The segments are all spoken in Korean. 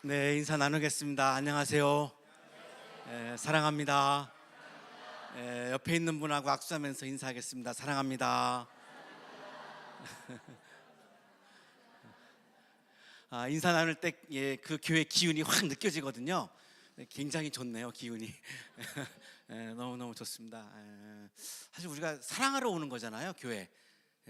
네, 인사 나누겠습니다. 안녕하세요. 사랑합니다. 옆에 있는 분하고 악수하면서 인사하겠습니다. 사랑합니다. 인사 나눌 때 그 교회 기운이 확 느껴지거든요. 굉장히 좋네요, 기운이. 너무너무 좋습니다. 사실 우리가 사랑하러 오는 거잖아요, 교회.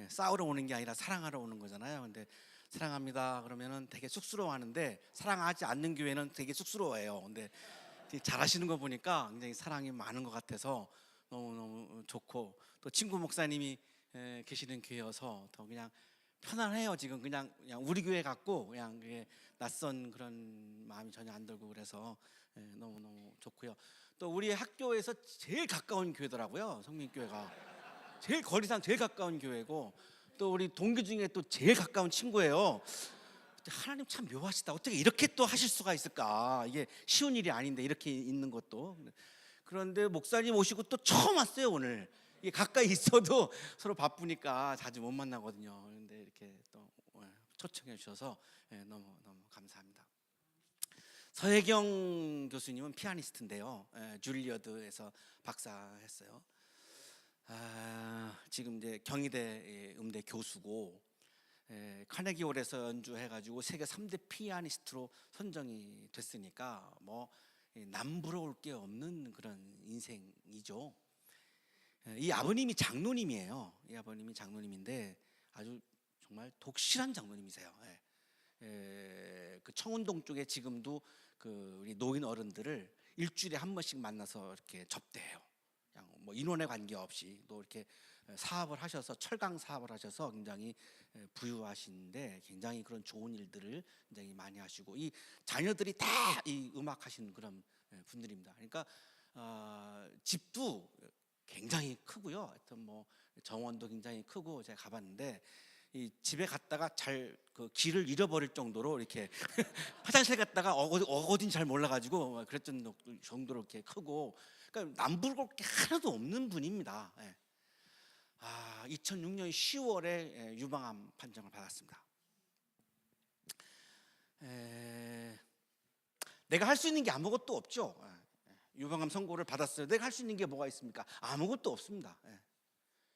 싸우러 오는 게 아니라 사랑하러 오는 거잖아요. 근데 사랑합니다 그러면은 되게 쑥스러워하는데, 사랑하지 않는 교회는 되게 쑥스러워해요. 근데 잘하시는 거 보니까 굉장히 사랑이 많은 것 같아서 너무너무 좋고, 또 친구 목사님이 계시는 교회여서 더 그냥 편안해요. 지금 그냥 우리 교회 같고, 그냥 그게 낯선 그런 마음이 전혀 안 들고, 그래서 너무너무 좋고요. 또 우리 학교에서 제일 가까운 교회더라고요, 성민교회가. 제일 거리상 제일 가까운 교회고, 또 우리 동기 중에 또 제일 가까운 친구예요. 하나님 참 묘하시다. 어떻게 이렇게 또 하실 수가 있을까? 이게 쉬운 일이 아닌데, 이렇게 있는 것도. 그런데 목사님 오시고 또 처음 왔어요, 오늘. 이게 가까이 있어도 서로 바쁘니까 자주 못 만나거든요. 그런데 이렇게 또 초청해 주셔서 너무 감사합니다. 서혜경 교수님은 피아니스트인데요, 줄리어드에서 박사했어요. 지금 이제 경희대 음대 교수고, 카네기홀에서 연주해가지고 세계 3대 피아니스트로 선정이 됐으니까 뭐 남부러울 게 없는 그런 인생이죠. 이 아버님이 장로님이에요. 이 아버님이 장로님인데 아주 정말 독실한 장로님이세요. 그 청운동 쪽에 지금도 그 우리 노인 어른들을 일주일에 한 번씩 만나서 이렇게 접대해요. 그냥 뭐 인원에 관계없이. 또 이렇게 사업을 하셔서, 철강 사업을 하셔서 굉장히 부유하신데, 굉장히 그런 좋은 일들을 굉장히 많이 하시고, 이 자녀들이 다 이 음악 하시는 그런 분들입니다. 그러니까 집도 굉장히 크고요. 하여튼 뭐 정원도 굉장히 크고, 제가 가봤는데 이 집에 갔다가 잘 그 길을 잃어버릴 정도로 이렇게 화장실 갔다가 어딘지 잘 몰라가지고 그랬던 정도로 이렇게 크고, 그러니까 남부러울 게 하나도 없는 분입니다. 2006년 10월에 유방암 판정을 받았습니다. 내가 할 수 있는 게 아무것도 없죠. 유방암 선고를 받았어요. 내가 할 수 있는 게 뭐가 있습니까? 아무것도 없습니다.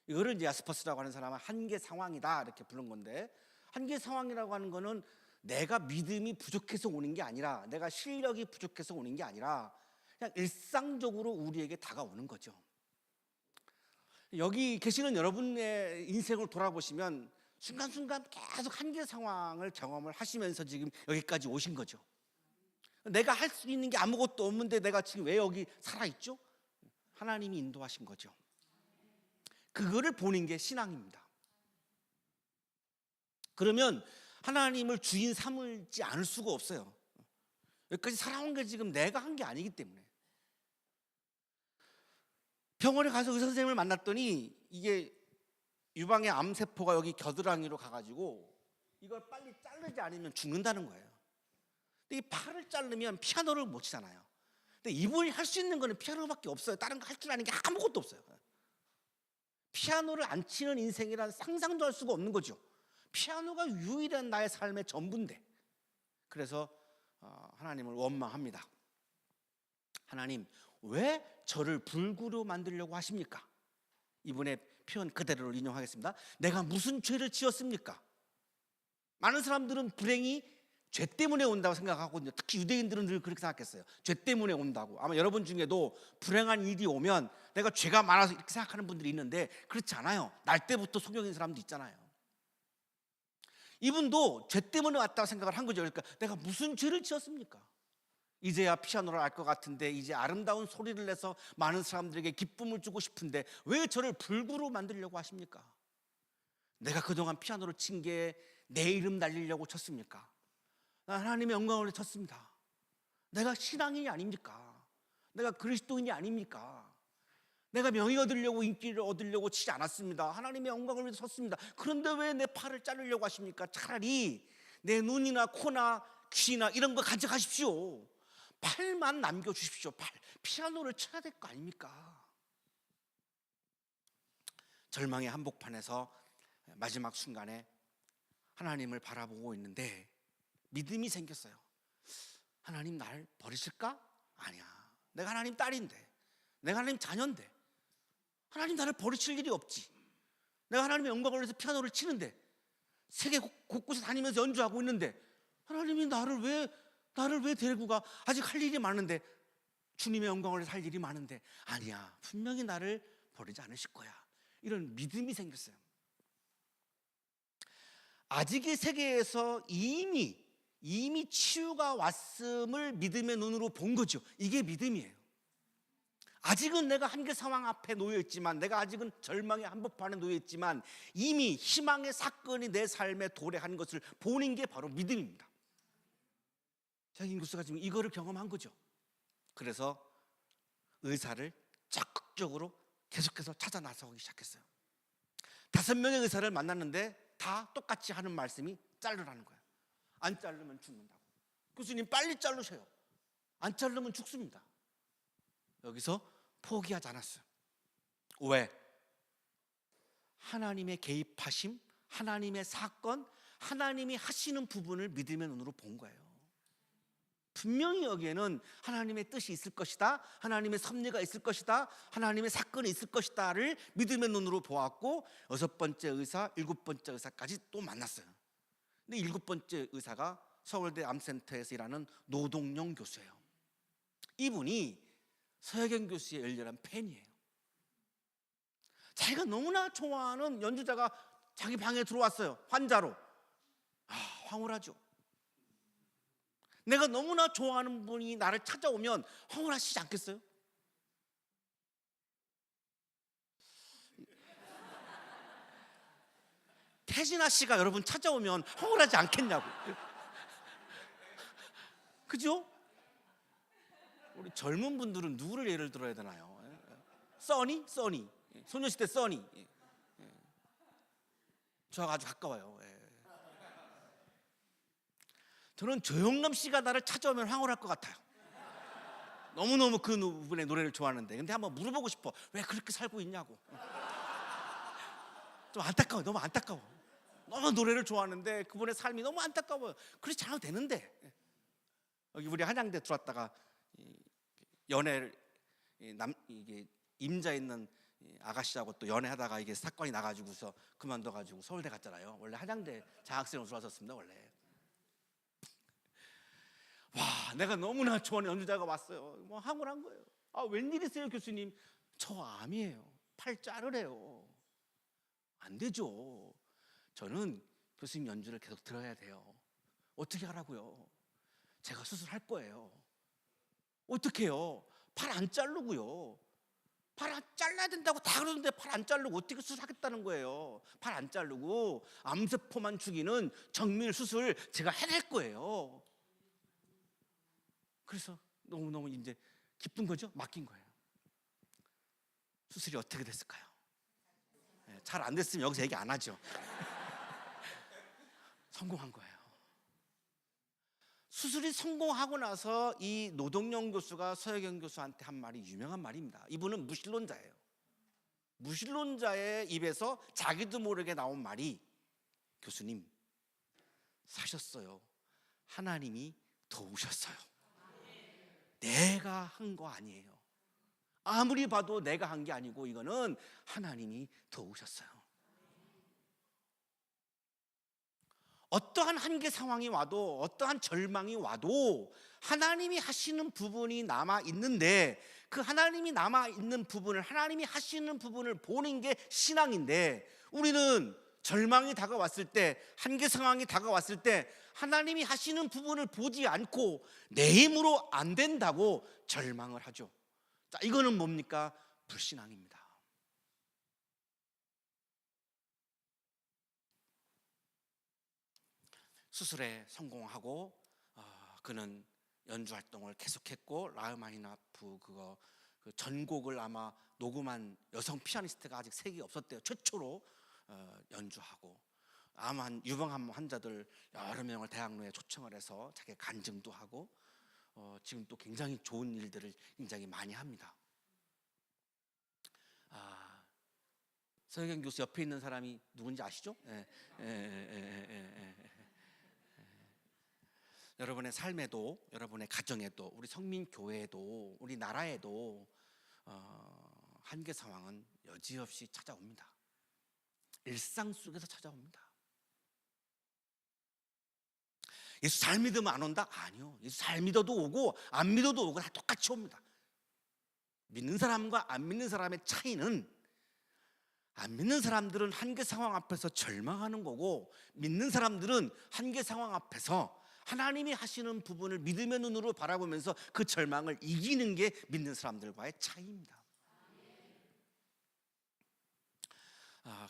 이거를 이제 야스퍼스라고 하는 사람은 한계 상황이다 이렇게 부른 건데, 한계 상황이라고 하는 거는 내가 믿음이 부족해서 오는 게 아니라, 내가 실력이 부족해서 오는 게 아니라, 그냥 일상적으로 우리에게 다가오는 거죠. 여기 계시는 여러분의 인생을 돌아보시면 순간순간 계속 한계 상황을 경험을 하시면서 지금 여기까지 오신 거죠. 내가 할 수 있는 게 아무것도 없는데 내가 지금 왜 여기 살아있죠? 하나님이 인도하신 거죠. 그거를 보는 게 신앙입니다. 그러면 하나님을 주인 삼지 않을 수가 없어요. 여기까지 살아온 게 지금 내가 한 게 아니기 때문에. 병원에 가서 의사 선생님을 만났더니 이게 유방의 암세포가 여기 겨드랑이로 가가지고 이걸 빨리 자르지 않으면 죽는다는 거예요. 근데 이 팔을 자르면 피아노를 못 치잖아요. 근데 이분이 할 수 있는 거는 피아노밖에 없어요. 다른 거 할 줄 아는 게 아무것도 없어요. 피아노를 안 치는 인생이란 상상도 할 수가 없는 거죠. 피아노가 유일한 나의 삶의 전부인데. 그래서 하나님을 원망합니다. 하나님, 왜 저를 불구로 만들려고 하십니까? 이분의 표현 그대로를 인용하겠습니다. 내가 무슨 죄를 지었습니까? 많은 사람들은 불행이 죄 때문에 온다고 생각하거든요. 특히 유대인들은 늘 그렇게 생각했어요. 죄 때문에 온다고. 아마 여러분 중에도 불행한 일이 오면 내가 죄가 많아서 이렇게 생각하는 분들이 있는데, 그렇지 않아요. 날 때부터 속여진 사람도 있잖아요. 이분도 죄 때문에 왔다고 생각을 한 거죠. 그러니까 내가 무슨 죄를 지었습니까? 이제야 피아노를 알 것 같은데, 이제 아름다운 소리를 내서 많은 사람들에게 기쁨을 주고 싶은데 왜 저를 불구로 만들려고 하십니까? 내가 그동안 피아노를 친 게 내 이름 날리려고 쳤습니까? 난 하나님의 영광을 위해 쳤습니다. 내가 신앙인이 아닙니까? 내가 그리스도인이 아닙니까? 내가 명예 얻으려고, 인기를 얻으려고 치지 않았습니다. 하나님의 영광을 위해서 쳤습니다. 그런데 왜 내 팔을 자르려고 하십니까? 차라리 내 눈이나 코나 귀나 이런 거 가져가십시오. 팔만 남겨주십시오. 피아노를 쳐야 될 거 아닙니까? 절망의 한복판에서 마지막 순간에 하나님을 바라보고 있는데 믿음이 생겼어요. 하나님 나를 버리실까? 아니야. 내가 하나님 딸인데, 내가 하나님 자녀인데 하나님 나를 버리실 일이 없지. 내가 하나님의 영광을 위해서 피아노를 치는데, 세계 곳곳에 다니면서 연주하고 있는데 하나님이 나를 왜 데리고 가? 아직 할 일이 많은데, 주님의 영광을 위해서 할 일이 많은데, 아니야, 분명히 나를 버리지 않으실 거야. 이런 믿음이 생겼어요. 아직의 세계에서 이미 치유가 왔음을 믿음의 눈으로 본 거죠. 이게 믿음이에요. 아직은 내가 한계 상황 앞에 놓여 있지만, 내가 아직은 절망의 한복판에 놓여 있지만, 이미 희망의 사건이 내 삶에 도래한 것을 보는 게 바로 믿음입니다. 서영경 교수가 지금 이거를 경험한 거죠. 그래서 의사를 적극적으로 계속해서 찾아 나서기 시작했어요. 5명의 의사를 만났는데 다 똑같이 하는 말씀이 자르라는 거예요. 안 자르면 죽는다고. 교수님 빨리 자르셔요. 안 자르면 죽습니다. 여기서 포기하지 않았어요. 왜? 하나님의 개입하심, 하나님의 사건, 하나님이 하시는 부분을 믿음의 눈으로 본 거예요. 분명히 여기에는 하나님의 뜻이 있을 것이다, 하나님의 섭리가 있을 것이다, 하나님의 사건이 있을 것이다를 믿음의 눈으로 보았고, 6번째 의사, 7번째 의사까지 또 만났어요. 근데 7번째 의사가 서울대 암센터에서 일하는 노동용 교수예요. 이분이 서혜경 교수의 열렬한 팬이에요. 자기가 너무나 좋아하는 연주자가 자기 방에 들어왔어요. 환자로. 황홀하죠. 내가 너무나 좋아하는 분이 나를 찾아오면 황홀하시지 않겠어요? 태진아 씨가 여러분 찾아오면 황홀하지 않겠냐고. 그죠? 우리 젊은 분들은 누구를 예를 들어야 되나요? 써니? 소녀시대 써니. 저하고 아주 가까워요. 저는 조영남 씨가 나를 찾아오면 황홀할 것 같아요. 너무너무 그 분의 노래를 좋아하는데, 근데 한번 물어보고 싶어. 왜 그렇게 살고 있냐고. 좀 안타까워. 너무 안타까워. 너무 노래를 좋아하는데 그분의 삶이 너무 안타까워요. 그렇지 않아도 되는데. 여기 우리 한양대 들어왔다가 연애를 이게 임자 있는 아가씨하고 또 연애하다가 이게 사건이 나가지고서 그만둬가지고 서울대 갔잖아요. 원래 한양대 장학생으로 들어왔었습니다. 원래. 와, 내가 너무나 좋아하는 연주자가 왔어요. 뭐 황홀한 거예요. 웬일이세요 교수님? 저 암이에요. 팔 자르래요. 안 되죠. 저는 교수님 연주를 계속 들어야 돼요. 어떻게 하라고요? 제가 수술할 거예요. 어떻게 해요? 팔 안 자르고요. 팔 안 잘라야 된다고 다 그러는데 팔 안 자르고 어떻게 수술하겠다는 거예요? 팔 안 자르고 암세포만 죽이는 정밀 수술 제가 해낼 거예요. 그래서 너무너무 이제 기쁜 거죠? 맡긴 거예요. 수술이 어떻게 됐을까요? 잘 안 됐으면 여기서 얘기 안 하죠. 성공한 거예요. 수술이 성공하고 나서 이 노동용 교수가 서혜경 교수한테 한 말이 유명한 말입니다. 이분은 무신론자예요. 무신론자의 입에서 자기도 모르게 나온 말이, 교수님 사셨어요. 하나님이 도우셨어요. 내가 한 거 아니에요. 아무리 봐도 내가 한 게 아니고 이거는 하나님이 도우셨어요. 어떠한 한계 상황이 와도, 어떠한 절망이 와도 하나님이 하시는 부분이 남아 있는데, 그 하나님이 남아 있는 부분을, 하나님이 하시는 부분을 보는 게 신앙인데, 우리는 절망이 다가왔을 때, 한계 상황이 다가왔을 때 하나님이 하시는 부분을 보지 않고 내 힘으로 안 된다고 절망을 하죠. 자, 이거는 뭡니까? 불신앙입니다. 수술에 성공하고 그는 연주 활동을 계속했고, 라흐마니노프 그 전곡을 아마 녹음한 여성 피아니스트가 아직 세계에 없었대요. 최초로 연주하고, 암 유방암 환자들 여러 명을 대학로에 초청을 해서 자기 간증도 하고, 지금 또 굉장히 좋은 일들을 굉장히 많이 합니다. 서혜경 교수 옆에 있는 사람이 누군지 아시죠? 여러분의 삶에도, 여러분의 가정에도, 우리 성민교회에도, 우리 나라에도 한계 상황은 여지없이 찾아옵니다. 일상 속에서 찾아옵니다. 예수 잘 믿으면 안 온다? 아니요. 예수 잘 믿어도 오고 안 믿어도 오고 다 똑같이 옵니다. 믿는 사람과 안 믿는 사람의 차이는, 안 믿는 사람들은 한계 상황 앞에서 절망하는 거고, 믿는 사람들은 한계 상황 앞에서 하나님이 하시는 부분을 믿음의 눈으로 바라보면서 그 절망을 이기는 게 믿는 사람들과의 차이입니다.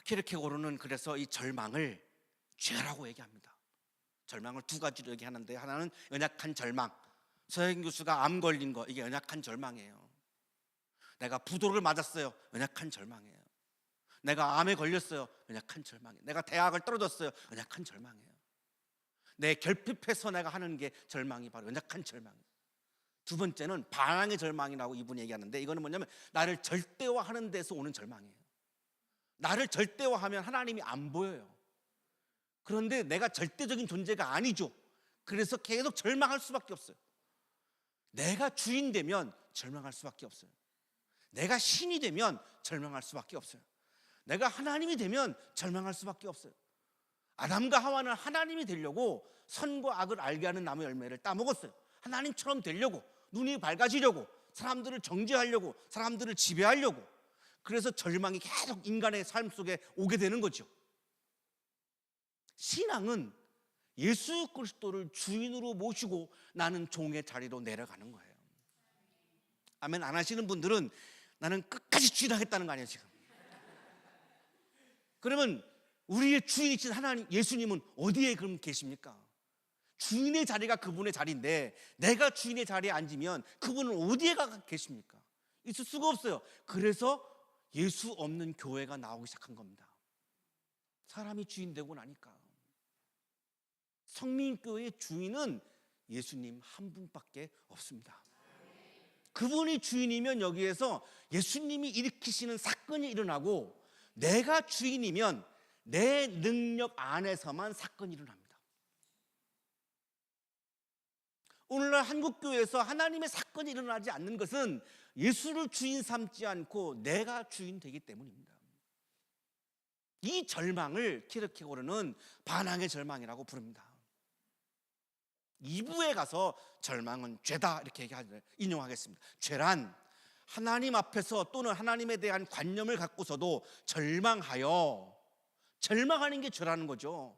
키르케고르는 그래서 이 절망을 죄라고 얘기합니다. 절망을 두 가지로 얘기하는데, 하나는 연약한 절망. 서영 교수가 암 걸린 거, 이게 연약한 절망이에요. 내가 부도를 맞았어요. 연약한 절망이에요. 내가 암에 걸렸어요. 연약한 절망이에요. 내가 대학을 떨어졌어요. 연약한 절망이에요. 내 결핍해서 내가 하는 게 절망이 바로 연약한 절망이에요. 두 번째는 반항의 절망이라고 이분이 얘기하는데, 이거는 뭐냐면 나를 절대화하는 데서 오는 절망이에요. 나를 절대화하면 하나님이 안 보여요. 그런데 내가 절대적인 존재가 아니죠. 그래서 계속 절망할 수밖에 없어요. 내가 주인 되면 절망할 수밖에 없어요. 내가 신이 되면 절망할 수밖에 없어요. 내가 하나님이 되면 절망할 수밖에 없어요. 아담과 하와는 하나님이 되려고 선과 악을 알게 하는 나무 열매를 따먹었어요. 하나님처럼 되려고, 눈이 밝아지려고, 사람들을 정죄하려고, 사람들을 지배하려고. 그래서 절망이 계속 인간의 삶 속에 오게 되는 거죠. 신앙은 예수 그리스도를 주인으로 모시고 나는 종의 자리로 내려가는 거예요. 아멘 안 하시는 분들은 나는 끝까지 주인하겠다는 거 아니에요 지금. 그러면 우리의 주인이신 하나님, 예수님은 어디에 그럼 계십니까? 주인의 자리가 그분의 자리인데, 내가 주인의 자리에 앉으면 그분은 어디에 가 계십니까? 있을 수가 없어요. 그래서 예수 없는 교회가 나오기 시작한 겁니다. 사람이 주인 되고 나니까. 성민교회의 주인은 예수님 한 분밖에 없습니다. 그분이 주인이면 여기에서 예수님이 일으키시는 사건이 일어나고, 내가 주인이면 내 능력 안에서만 사건이 일어납니다. 오늘날 한국교회에서 하나님의 사건이 일어나지 않는 것은 예수를 주인 삼지 않고 내가 주인 되기 때문입니다. 이 절망을 키르케고르는 반항의 절망이라고 부릅니다. 2부에 가서 절망은 죄다 이렇게 인용하겠습니다. 죄란 하나님 앞에서 또는 하나님에 대한 관념을 갖고서도 절망하는 게 죄라는 거죠.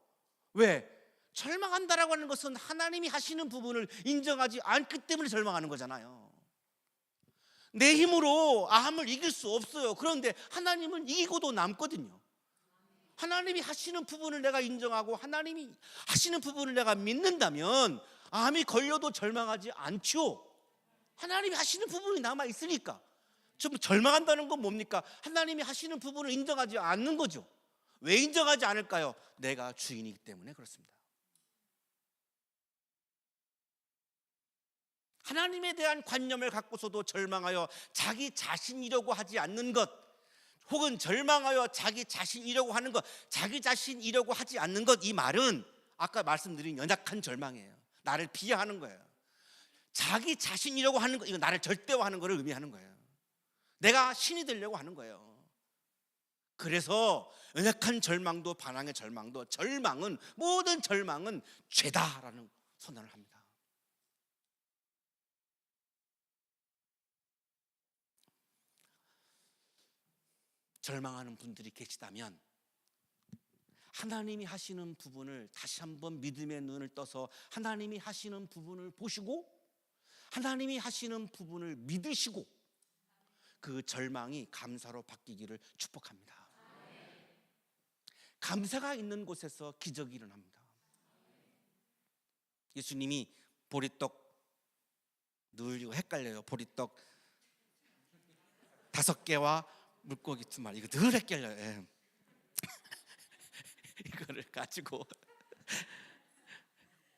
왜? 절망한다라고 하는 것은 하나님이 하시는 부분을 인정하지 않기 때문에 절망하는 거잖아요. 내 힘으로 암을 이길 수 없어요. 그런데 하나님은 이기고도 남거든요. 하나님이 하시는 부분을 내가 인정하고 하나님이 하시는 부분을 내가 믿는다면 암이 걸려도 절망하지 않죠. 하나님이 하시는 부분이 남아있으니까. 좀 절망한다는 건 뭡니까? 하나님이 하시는 부분을 인정하지 않는 거죠. 왜 인정하지 않을까요? 내가 주인이기 때문에 그렇습니다. 하나님에 대한 관념을 갖고서도 절망하여 자기 자신이려고 하지 않는 것, 혹은 절망하여 자기 자신이려고 하는 것, 자기 자신이려고 하지 않는 것, 이 말은 아까 말씀드린 연약한 절망이에요. 나를 비하하는 거예요. 자기 자신이려고 하는 것, 이거 나를 절대화하는 것을 의미하는 거예요. 내가 신이 되려고 하는 거예요. 그래서 연약한 절망도 반항의 절망도, 모든 절망은 죄다라는 선언을 합니다. 절망하는 분들이 계시다면 하나님이 하시는 부분을 다시 한번 믿음의 눈을 떠서 하나님이 하시는 부분을 보시고 하나님이 하시는 부분을 믿으시고 그 절망이 감사로 바뀌기를 축복합니다. 감사가 있는 곳에서 기적이 일어납니다. 예수님이 보리떡, 늘 이거 헷갈려요. 보리떡 5개와 물고기 2마리, 이거 늘 헷갈려요. 예. 이거를 가지고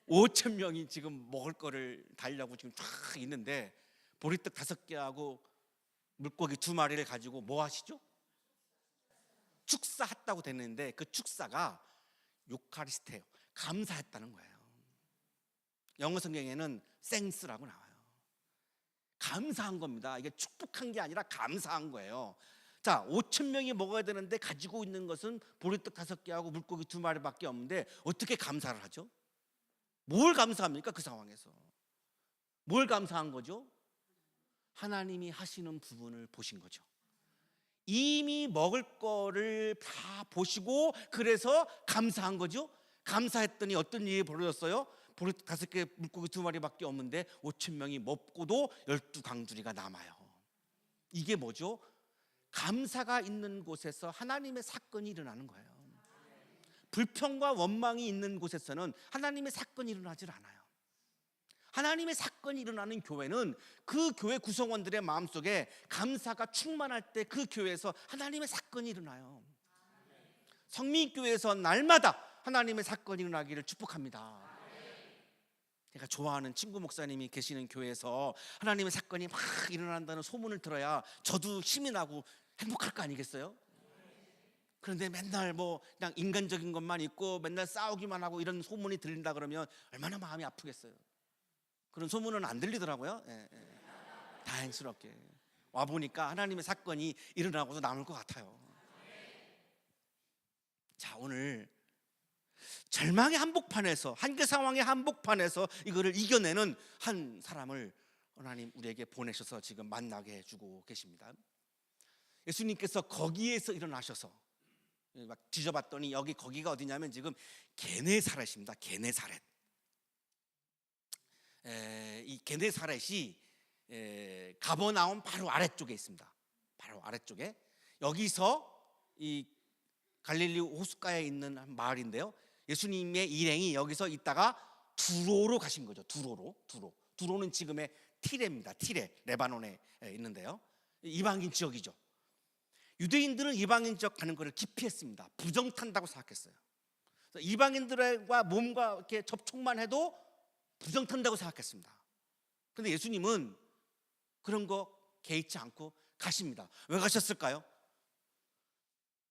5,000명이 지금 먹을 거를 달라고 지금 쫙 있는데, 보리떡 5개하고 물고기 2마리를 가지고 뭐 하시죠? 축사했다고 됐는데, 그 축사가 유카리스테요, 감사했다는 거예요. 영어 성경에는 thanks라고 나와요. 감사한 겁니다. 이게 축복한 게 아니라 감사한 거예요. 자, 5천 명이 먹어야 되는데 가지고 있는 것은 보리떡 5개하고 물고기 2마리밖에 없는데 어떻게 감사를 하죠? 뭘 감사합니까? 그 상황에서 뭘 감사한 거죠? 하나님이 하시는 부분을 보신 거죠. 이미 먹을 거를 다 보시고 그래서 감사한 거죠. 감사했더니 어떤 일이 벌어졌어요? 보리떡 5개 물고기 2마리밖에 없는데 5천 명이 먹고도 12강주리가 남아요. 이게 뭐죠? 감사가 있는 곳에서 하나님의 사건이 일어나는 거예요. 불평과 원망이 있는 곳에서는 하나님의 사건이 일어나질 않아요. 하나님의 사건이 일어나는 교회는 그 교회 구성원들의 마음속에 감사가 충만할 때 그 교회에서 하나님의 사건이 일어나요. 성민교회에서 날마다 하나님의 사건이 일어나기를 축복합니다. 제가 좋아하는 친구 목사님이 계시는 교회에서 하나님의 사건이 막 일어난다는 소문을 들어야 저도 힘이 나고 행복할 거 아니겠어요? 그런데 맨날 뭐 그냥 인간적인 것만 있고 맨날 싸우기만 하고 이런 소문이 들린다 그러면 얼마나 마음이 아프겠어요. 그런 소문은 안 들리더라고요. 다행스럽게 와보니까 하나님의 사건이 일어나고도 남을 것 같아요. 자, 오늘 절망의 한복판에서, 한계 상황의 한복판에서 이거를 이겨내는 한 사람을 하나님 우리에게 보내셔서 지금 만나게 해주고 계십니다. 예수님께서 거기에서 일어나셔서 막 뒤져봤더니 거기가 어디냐면 지금 게네사렛입니다. 게네사렛. 이 게네사렛이 가버나움 바로 아래쪽에 있습니다. 바로 아래쪽에. 여기서 이 갈릴리 호숫가에 있는 한 마을인데요. 예수님의 일행이 여기서 있다가 두로로 가신 거죠. 두로는 지금의 티레입니다. 티레, 레바논에 있는데요. 이방인 지역이죠. 유대인들은 이방인 지역 가는 것을 기피했습니다. 부정탄다고 생각했어요. 이방인들과 몸과 이렇게 접촉만 해도 부정탄다고 생각했습니다. 그런데 예수님은 그런 거 개의치 않고 가십니다. 왜 가셨을까요?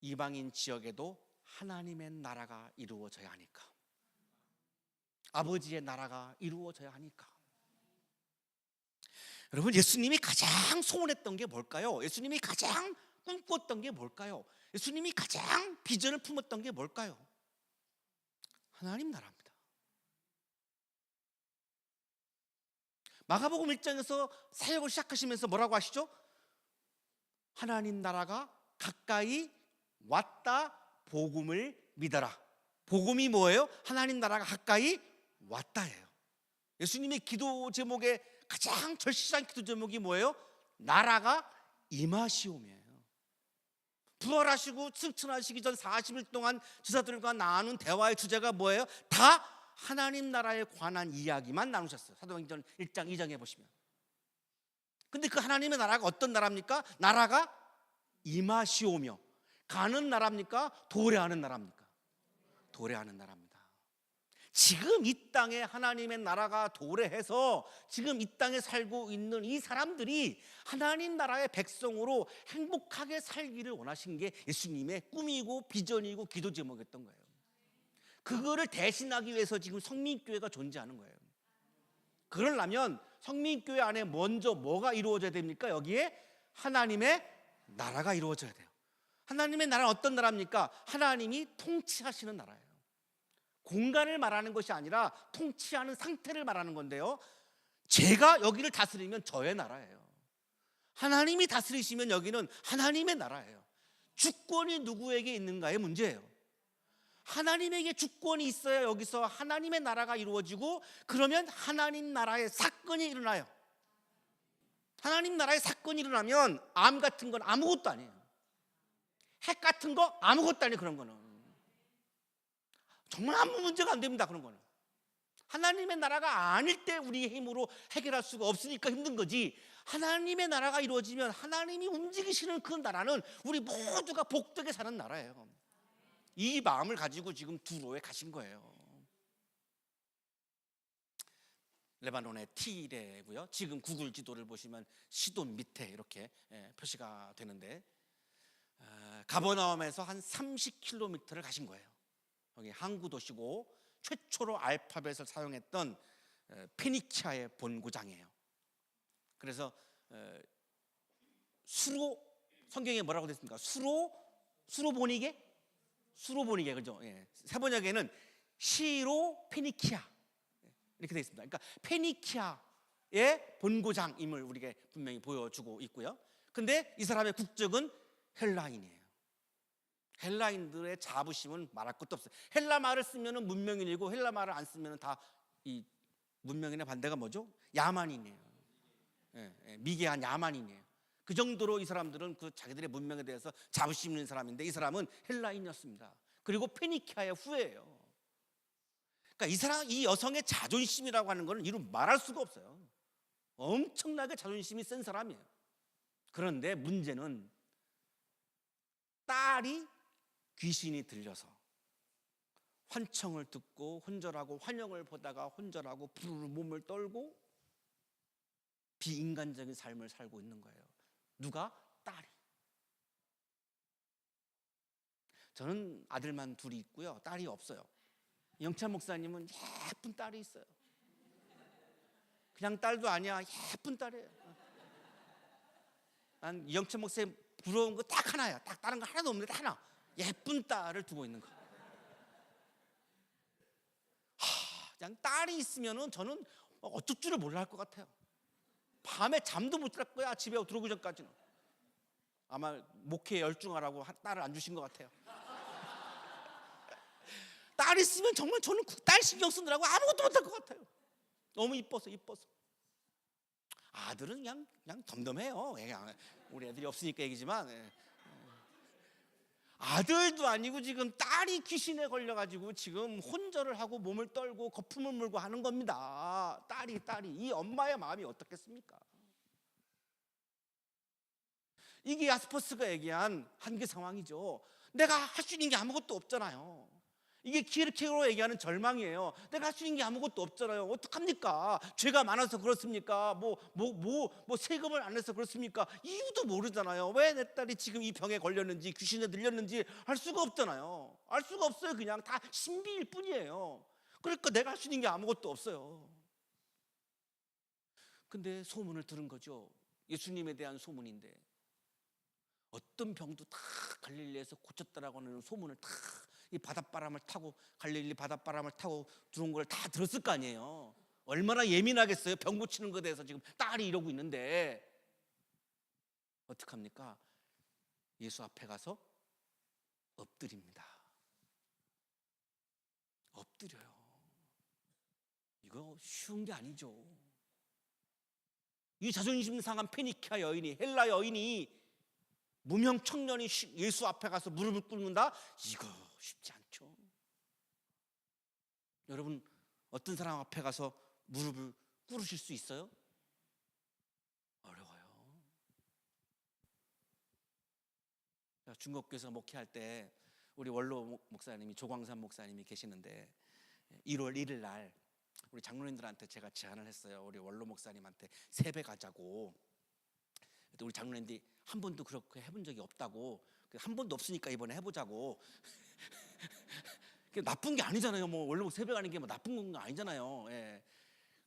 이방인 지역에도 하나님의 나라가 이루어져야 하니까, 아버지의 나라가 이루어져야 하니까. 여러분, 예수님이 가장 소원했던 게 뭘까요? 예수님이 가장 꿈꿨던 게 뭘까요? 예수님이 가장 비전을 품었던 게 뭘까요? 하나님 나라입니다. 마가복음 1장에서 사역을 시작하시면서 뭐라고 하시죠? 하나님 나라가 가까이 왔다, 복음을 믿어라. 복음이 뭐예요? 하나님 나라가 가까이 왔다예요. 예수님의 기도 제목의 가장 절실한 기도 제목이 뭐예요? 나라가 임하시오며예요. 부활하시고 승천하시기 전 40일 동안 지사들과 나눈 대화의 주제가 뭐예요? 다 하나님 나라에 관한 이야기만 나누셨어요. 사도행전 1장 2장에 보시면. 근데 그 하나님의 나라가 어떤 나라입니까? 나라가 임하시오며. 가는 나라입니까? 도래하는 나라입니까? 도래하는 나라입니다. 지금 이 땅에 하나님의 나라가 도래해서 지금 이 땅에 살고 있는 이 사람들이 하나님 나라의 백성으로 행복하게 살기를 원하신 게 예수님의 꿈이고 비전이고 기도 제목이었던 거예요. 그거를 대신하기 위해서 지금 성민교회가 존재하는 거예요. 그러려면 성민교회 안에 먼저 뭐가 이루어져야 됩니까? 여기에 하나님의 나라가 이루어져야 돼요. 하나님의 나라는 어떤 나라입니까? 하나님이 통치하시는 나라예요. 공간을 말하는 것이 아니라 통치하는 상태를 말하는 건데요, 제가 여기를 다스리면 저의 나라예요. 하나님이 다스리시면 여기는 하나님의 나라예요. 주권이 누구에게 있는가의 문제예요. 하나님에게 주권이 있어야 여기서 하나님의 나라가 이루어지고, 그러면 하나님 나라의 사건이 일어나요. 하나님 나라의 사건이 일어나면 암 같은 건 아무것도 아니에요. 핵 같은 거 아무것도 아니에요. 그런 거는 정말 아무 문제가 안 됩니다. 그런 거는 하나님의 나라가 아닐 때 우리의 힘으로 해결할 수가 없으니까 힘든 거지, 하나님의 나라가 이루어지면 하나님이 움직이시는 그 나라는 우리 모두가 복되게 사는 나라예요. 이 마음을 가지고 지금 두로에 가신 거예요. 레바논의 티레고요. 지금 구글 지도를 보시면 시돈 밑에 이렇게 표시가 되는데, 가버나움에서 한 30km를 가신 거예요. 여기 항구 도시고 최초로 알파벳을 사용했던 페니키아의 본고장이에요. 그래서 수로, 성경에 뭐라고 됐습니까? 수로보니게 그죠? 예. 세번역에는 시로 페니키아 이렇게 되어 있습니다. 그러니까 페니키아의 본고장임을 우리에게 분명히 보여주고 있고요. 근데 이 사람의 국적은 헬라인이에요. 헬라인들의 자부심은 말할 것도 없어요. 헬라 말을 쓰면은 문명인이고 헬라 말을 안 쓰면은 다 이 문명인의 반대가 뭐죠? 야만인이에요. 미개한 야만인이에요. 그 정도로 이 사람들은 그 자기들의 문명에 대해서 자부심 있는 사람인데 이 사람은 헬라인이었습니다. 그리고 페니키아의 후예예요. 그러니까 이 여성의 자존심이라고 하는 것은 이루 말할 수가 없어요. 엄청나게 자존심이 센 사람이에요. 그런데 문제는 딸이 귀신이 들려서 환청을 듣고 혼절하고 환영을 보다가 혼절하고 부르르 몸을 떨고 비인간적인 삶을 살고 있는 거예요. 누가? 딸이. 저는 아들만 둘이 있고요. 딸이 없어요. 영찬 목사님은 예쁜 딸이 있어요. 그냥 딸도 아니야. 예쁜 딸이에요. 난 영찬 목사님 부러운 거 딱 하나야. 딱 다른 거 하나도 없는데 하나. 예쁜 딸을 두고 있는 거. 그냥 딸이 있으면은 저는 어쩔 줄을 몰라 할 것 같아요. 밤에 잠도 못 잘 거야. 집에 들어오기 전까지는. 아마 목회에 열중하라고 딸을 안 주신 것 같아요. 딸 있으면 정말 저는 딸 신경 쓰느라고 아무것도 못할 것 같아요. 너무 이뻐서. 아들은 그냥 덤덤해요. 우리 애들이 없으니까 얘기지만 아들도 아니고 지금 딸이 귀신에 걸려가지고 지금 혼절을 하고 몸을 떨고 거품을 물고 하는 겁니다. 딸이 이 엄마의 마음이 어떻겠습니까? 이게 야스퍼스가 얘기한 한계 상황이죠. 내가 할 수 있는 게 아무것도 없잖아요. 이게 키르케고로 얘기하는 절망이에요. 내가 할 수 있는 게 아무것도 없잖아요. 어떡합니까? 죄가 많아서 그렇습니까? 세금을 안 내서 그렇습니까? 이유도 모르잖아요. 왜 내 딸이 지금 이 병에 걸렸는지 귀신에 들렸는지 알 수가 없잖아요. 알 수가 없어요. 그냥 다 신비일 뿐이에요. 그러니까 내가 할 수 있는 게 아무것도 없어요. 근데 소문을 들은 거죠. 예수님에 대한 소문인데 어떤 병도 다 갈릴리에서 고쳤다라고 하는 소문을 다 이 바닷바람을 타고 갈릴리 바닷바람을 타고 들어온 걸 다 들었을 거 아니에요. 얼마나 예민하겠어요. 병 고치는 것에 대해서 지금 딸이 이러고 있는데 어떡합니까? 예수 앞에 가서 엎드립니다. 엎드려요. 이거 쉬운 게 아니죠. 이 자존심 상한 페니키아 여인이, 헬라 여인이, 무명 청년이 예수 앞에 가서 무릎을 꿇는다? 이거 쉽지 않죠. 여러분, 어떤 사람 앞에 가서 무릎을 꿇으실 수 있어요? 어려워요. 중국교회에서 목회할 때 우리 원로 목사님이, 조광산 목사님이 계시는데 1월 1일 날 우리 장로님들한테 제가 제안을 했어요. 우리 원로 목사님한테 세배 가자고. 우리 장로님들이 한 번도 그렇게 해본 적이 없다고, 한 번도 없으니까 이번에 해보자고. 나쁜 게 아니잖아요. 원로 세배 가는 게 나쁜 건 아니잖아요. 예.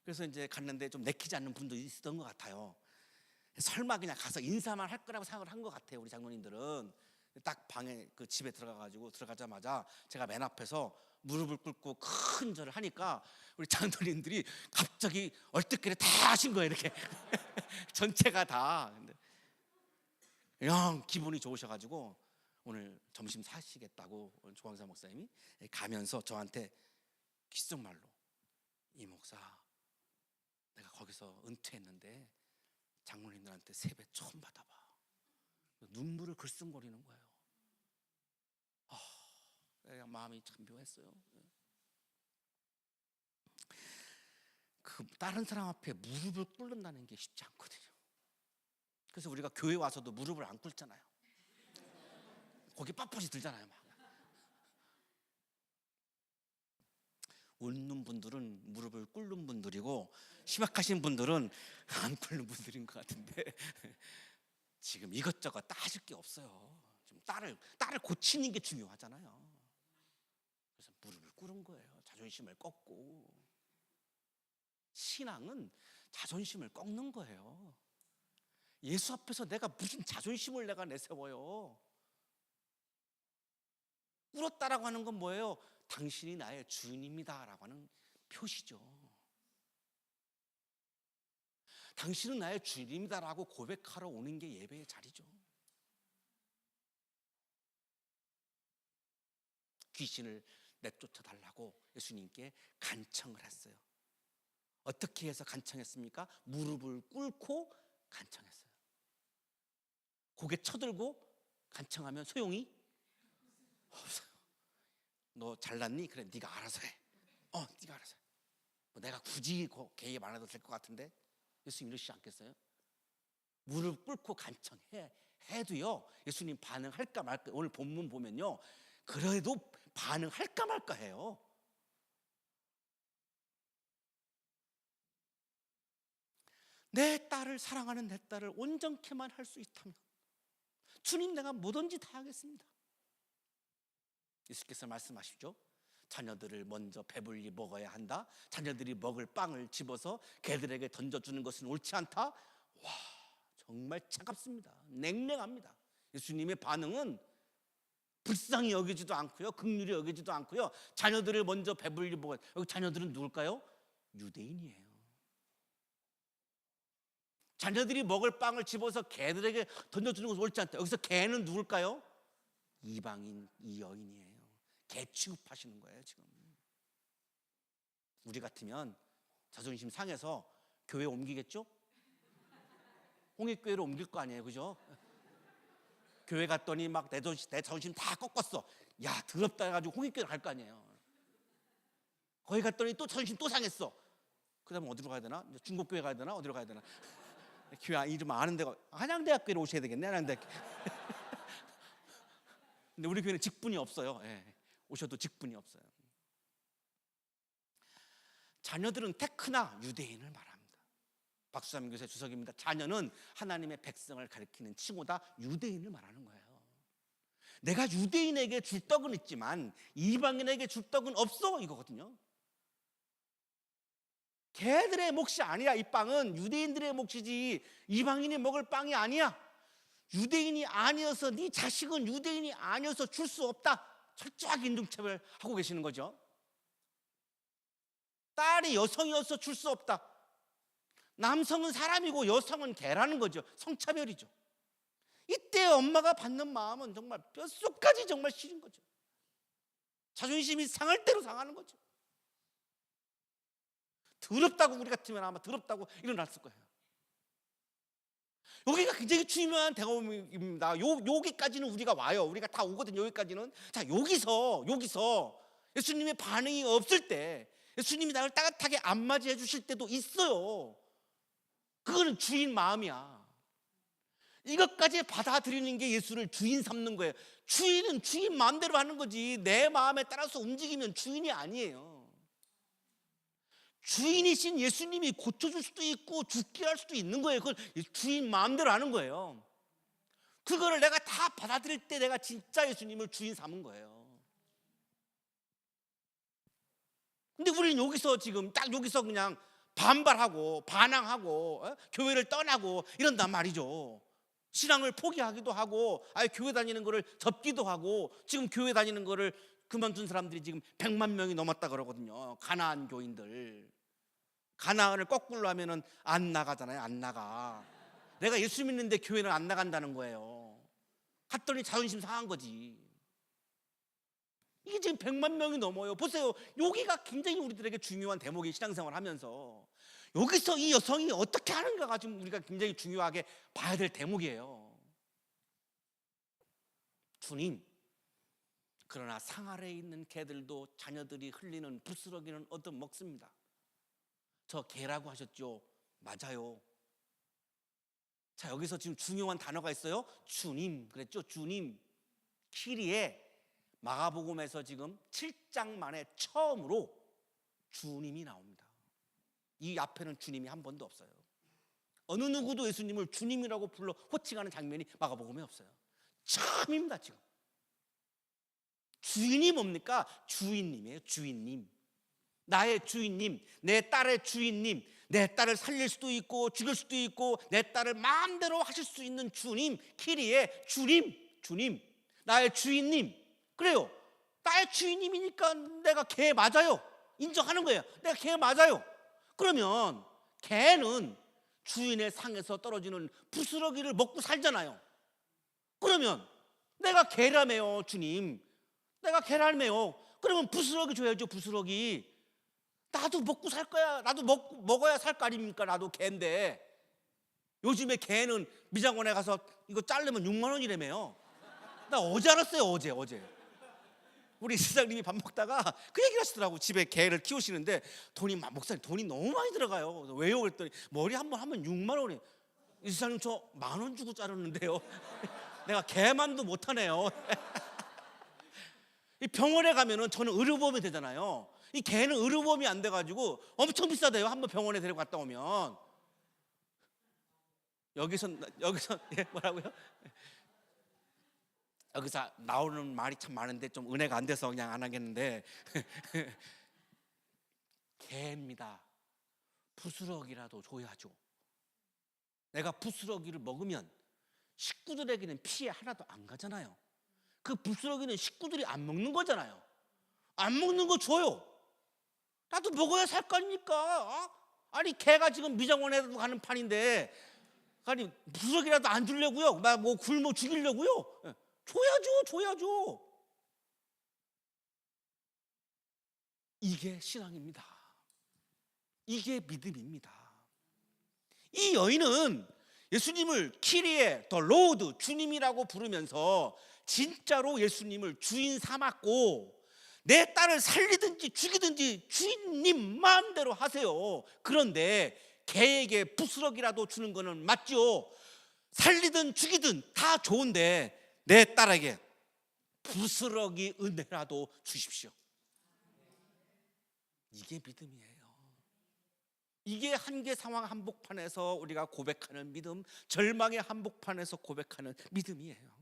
그래서 이제 갔는데 좀 내키지 않는 분도 있었던 것 같아요. 설마 그냥 가서 인사만 할 거라고 생각을 한 것 같아요. 우리 장로님들은. 딱 방에 그 집에 들어가자마자 제가 맨 앞에서 무릎을 꿇고 큰 절을 하니까 우리 장로님들이 갑자기 얼뜻결에 다 하신 거예요. 이렇게 전체가 다. 그냥 기분이 좋으셔가지고 오늘 점심 사시겠다고 조광사 목사님이 가면서 저한테 귓속말로, 이 목사, 내가 거기서 은퇴했는데 장로님들한테 세배 처음 받아봐. 눈물을 글썽거리는 거예요. 그냥 마음이 참 묘했어요. 그 다른 사람 앞에 무릎을 꿇는다는 게 쉽지 않거든요. 그래서 우리가 교회 와서도 무릎을 안 꿇잖아요. 거기 빳빳이 들잖아요. 막. 웃는 분들은 무릎을 꿇는 분들이고 심각하신 분들은 안 꿇는 분들인 것 같은데 지금 이것저것 따질 게 없어요. 지금 딸을 고치는 게 중요하잖아요. 그래서 무릎을 꿇은 거예요. 자존심을 꺾고. 신앙은 자존심을 꺾는 거예요. 예수 앞에서 내가 무슨 자존심을 내가 내세워요. 울었다라고 하는 건 뭐예요? 당신이 나의 주인입니다 라고 하는 표시죠. 당신은 나의 주인입니다 라고 고백하러 오는 게 예배의 자리죠. 귀신을 내쫓아 달라고 예수님께 간청을 했어요. 어떻게 해서 간청했습니까? 무릎을 꿇고 간청했어요. 고개 쳐들고 간청하면 소용이 없어요. 너 잘났니? 그래, 네가 알아서 해. 네가 알아서 해. 뭐 내가 굳이 개입 안 해도 될 것 같은데 예수님 이러시지 않겠어요? 무릎 꿇고 간청해도요 예수님 반응할까 말까. 오늘 본문 보면요 그래도 반응할까 말까 해요. 내 딸을 사랑하는 내 딸을 온전케만 할 수 있다면 주님 내가 뭐든지 다 하겠습니다. 예수께서 말씀하시죠. 자녀들을 먼저 배불리 먹어야 한다. 자녀들이 먹을 빵을 집어서 개들에게 던져주는 것은 옳지 않다. 와, 정말 차갑습니다. 냉랭합니다. 예수님의 반응은 불쌍히 여기지도 않고요, 긍휼히 여기지도 않고요. 자녀들을 먼저 배불리 먹어야. 여기 자녀들은 누굴까요? 유대인이에요. 자녀들이 먹을 빵을 집어서 개들에게 던져주는 것은 옳지 않다. 여기서 개는 누굴까요? 이방인, 이 여인이에요. 개 취급하시는 거예요 지금. 우리 같으면 자존심 상해서 교회 옮기겠죠? 홍익교회로 옮길 거 아니에요, 그죠? 교회 갔더니 막 내 자존심 다 꺾었어. 야 더럽다 해가지고 홍익교회 갈 거 아니에요. 거기 갔더니 또 자존심 또 상했어. 그 다음에 어디로 가야 되나? 중국교회 가야 되나? 어디로 가야 되나? 교회 이름 아는 데가 한양대학교로 오셔야 되겠네. 한양대학교. 근데 우리 교회는 직분이 없어요. 오셔도 직분이 없어요. 자녀들은 테크나 유대인을 말합니다. 박수삼 교세 주석입니다. 자녀는 하나님의 백성을 가리키는 칭호다. 유대인을 말하는 거예요. 내가 유대인에게 줄 떡은 있지만 이방인에게 줄 떡은 없어 이거거든요. 걔들의 몫이 아니야. 이 빵은 유대인들의 몫이지 이방인이 먹을 빵이 아니야. 유대인이 아니어서 네 자식은 유대인이 아니어서 줄 수 없다. 철저하게 인종차별하고 계시는 거죠. 딸이 여성이어서 줄 수 없다. 남성은 사람이고 여성은 개라는 거죠. 성차별이죠. 이때 엄마가 받는 마음은 정말 뼛속까지 정말 싫은 거죠. 자존심이 상할 대로 상하는 거죠. 더럽다고 우리 같으면 아마 더럽다고 일어났을 거예요. 여기가 굉장히 중요한 대목입니다. 여기까지는 우리가 와요. 우리가 다 오거든요. 여기까지는. 자, 여기서 예수님의 반응이 없을 때, 예수님이 나를 따뜻하게 안 맞이해 주실 때도 있어요. 그거는 주인 마음이야. 이것까지 받아들이는 게 예수를 주인 삼는 거예요. 주인은 주인 마음대로 하는 거지 내 마음에 따라서 움직이면 주인이 아니에요. 주인이신 예수님이 고쳐줄 수도 있고 죽게 할 수도 있는 거예요. 그걸 주인 마음대로 하는 거예요. 그거를 내가 다 받아들일 때 내가 진짜 예수님을 주인 삼은 거예요. 근데 우리는 여기서 지금 딱 여기서 그냥 반발하고 반항하고 교회를 떠나고 이런단 말이죠. 신앙을 포기하기도 하고 아예 교회 다니는 거를 접기도 하고 지금 교회 다니는 거를 그만둔 사람들이 지금 100만 명이 넘었다 그러거든요. 가나안 교인들. 가나안을 거꾸로 하면은 안 나가잖아요. 안 나가. 내가 예수 믿는데 교회는 안 나간다는 거예요. 갔더니 자존심 상한 거지. 이게 지금 100만 명이 넘어요. 보세요. 여기가 굉장히 우리들에게 중요한 대목이 신앙생활 하면서 여기서 이 여성이 어떻게 하는가가 지금 우리가 굉장히 중요하게 봐야 될 대목이에요. 주님, 그러나 상 아래에 있는 개들도 자녀들이 흘리는 부스러기는 얻어먹습니다. 저 개라고 하셨죠? 맞아요. 자, 여기서 지금 중요한 단어가 있어요. 주님 그랬죠? 주님. 키리에 마가복음에서 지금 7장 만에 처음으로 주님이 나옵니다. 이 앞에는 주님이 한 번도 없어요. 어느 누구도 예수님을 주님이라고 불러 호칭하는 장면이 마가복음에 없어요. 처음입니다. 지금 주인이 뭡니까? 주인님이에요. 주인님. 나의 주인님, 내 딸의 주인님, 내 딸을 살릴 수도 있고 죽일 수도 있고 내 딸을 마음대로 하실 수 있는 주님, 키리의 주님, 나의 주인님. 그래요. 나의 주인님이니까 내가 개 맞아요. 인정하는 거예요. 내가 개 맞아요. 그러면 개는 주인의 상에서 떨어지는 부스러기를 먹고 살잖아요. 그러면 내가 개라며요, 주님. 내가 개라며요. 그러면 부스러기 줘야죠, 부스러기. 나도 먹고 살 거야. 나도 먹어야 살 거 아닙니까? 나도 개인데. 요즘에 개는 미장원에 가서 이거 자르면 6만 원이라며요. 나 어제 알았어요. 어제 우리 시장님이 밥 먹다가 그 얘기를 하시더라고. 집에 개를 키우시는데 목사님 돈이 너무 많이 들어가요. 왜요? 그랬더니 머리 한 번 하면 6만 원이에요. 이 시장님 저 10,000원 주고 자르는데요. 내가 개만도 못하네요. 이 병원에 가면은 저는 의료보험이 되잖아요. 이 개는 의료보험이 안 돼가지고 엄청 비싸대요. 한번 병원에 데리고 갔다 오면. 여기서 예, 뭐라고요? 여기서 나오는 말이 참 많은데 좀 은혜가 안 돼서 그냥 안 하겠는데 개입니다. 부스러기라도 줘야죠. 내가 부스러기를 먹으면 식구들에게는 피해 하나도 안 가잖아요. 그 부스러기는 식구들이 안 먹는 거잖아요. 안 먹는 거 줘요. 나도 먹어야 살 거 아닙니까? 아니 개가 지금 미장원에도 가는 판인데 아니 부스러기라도 안 주려고요? 막 뭐 굶어 죽이려고요? 줘야죠. 이게 신앙입니다. 이게 믿음입니다. 이 여인은 예수님을 키리에 더 로드 주님이라고 부르면서 진짜로 예수님을 주인 삼았고 내 딸을 살리든지 죽이든지 주인님 마음대로 하세요. 그런데 개에게 부스러기라도 주는 거는 맞죠. 살리든 죽이든 다 좋은데 내 딸에게 부스러기 은혜라도 주십시오. 이게 믿음이에요. 이게 한계 상황 한복판에서 우리가 고백하는 믿음, 절망의 한복판에서 고백하는 믿음이에요.